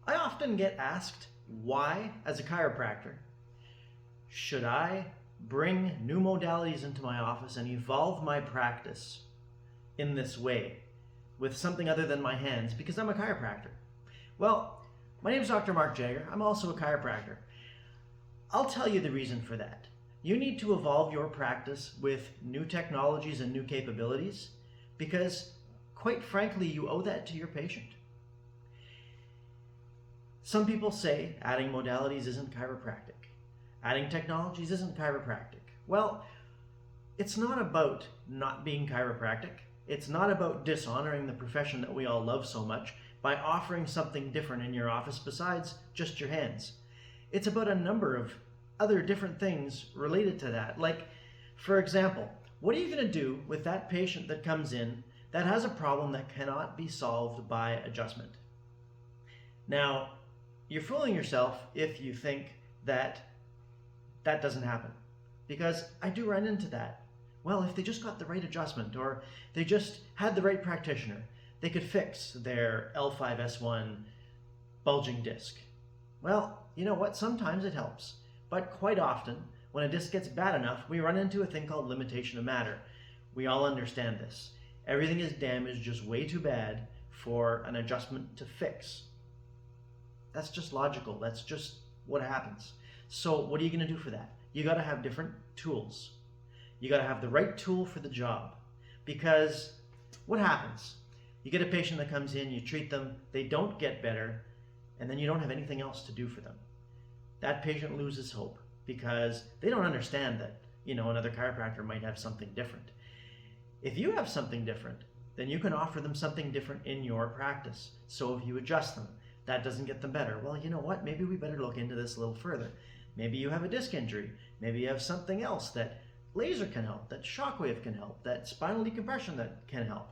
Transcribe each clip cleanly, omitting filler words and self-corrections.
I often get asked why, as a chiropractor, should I bring new modalities into my office and evolve my practice in this way with something other than my hands because I'm a chiropractor? Well, my name is Dr. Mark Jagger. I'm also a chiropractor. I'll tell you the reason for that. You need to evolve your practice with new technologies and new capabilities because, quite frankly, you owe that to your patient. Some people say adding modalities isn't chiropractic. Adding technologies isn't chiropractic. Well, it's not about not being chiropractic. It's not about dishonoring the profession that we all love so much by offering something different in your office besides just your hands. It's about a number of other different things related to that. Like, for example, what are you going to do with that patient that comes in that has a problem that cannot be solved by adjustment? Now, you're fooling yourself if you think that that doesn't happen, because I do run into that. Well, if they just got the right adjustment or they just had the right practitioner, they could fix their L5-S1 bulging disc. Well, you know what? Sometimes it helps, but quite often when a disc gets bad enough, we run into a thing called limitation of matter. We all understand this. Everything is damaged just way too bad for an adjustment to fix. That's just logical. That's just what happens. So what are you going to do for that? You got to have different tools. You got to have the right tool for the job, because what happens? You get a patient that comes in, you treat them, they don't get better, and then you don't have anything else to do for them. That patient loses hope because they don't understand that, another chiropractor might have something different. If you have something different, then you can offer them something different in your practice. So if you adjust them, that doesn't get them better. Well, you know what? Maybe we better look into this a little further. Maybe you have a disc injury. Maybe you have something else that laser can help, that shockwave can help, that spinal decompression that can help.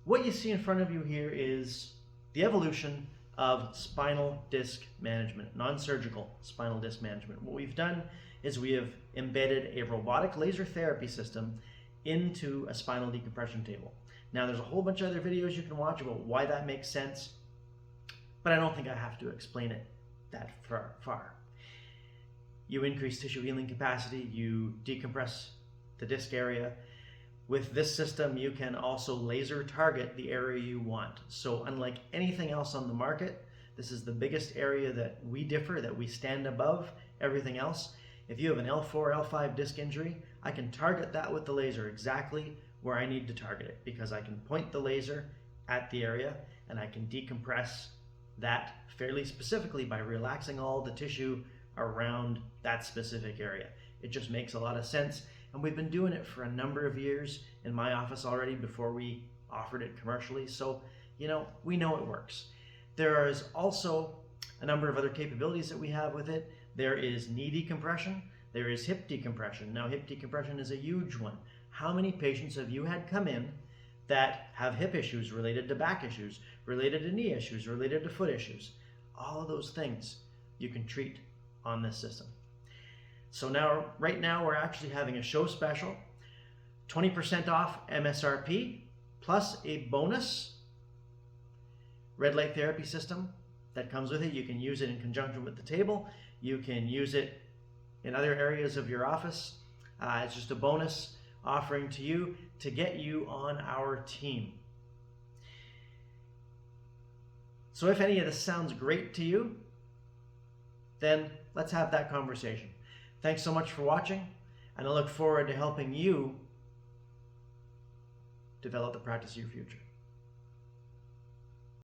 What you see in front of you here is the evolution of spinal disc management, non-surgical spinal disc management. What we've done is we have embedded a robotic laser therapy system into a spinal decompression table. Now, there's a whole bunch of other videos you can watch about why that makes sense, but I don't think I have to explain it that far. You increase tissue healing capacity, you decompress the disc area. With this system, you can also laser target the area you want. So unlike anything else on the market, this is the biggest area that we differ, that we stand above everything else. If you have an L4, L5 disc injury, I can target that with the laser exactly where I need to target it, because I can point the laser at the area and I can decompress that fairly specifically by relaxing all the tissue around that specific area. It just makes a lot of sense, and we've been doing it for a number of years in my office already before we offered it commercially, so we know it works. There is also a number of other capabilities that we have with it. There is knee decompression, there is hip decompression. Now, hip decompression is a huge one. How many patients have you had come in that have hip issues related to back issues, related to knee issues, related to foot issues? All of those things you can treat on this system. So now, right now, we're actually having a show special, 20% off MSRP, plus a bonus red light therapy system that comes with it. You can use it in conjunction with the table. You can use it in other areas of your office. It's just a bonus offering to you to get you on our team. So if any of this sounds great to you, then let's have that conversation. Thanks so much for watching, and I look forward to helping you develop the practice of your future.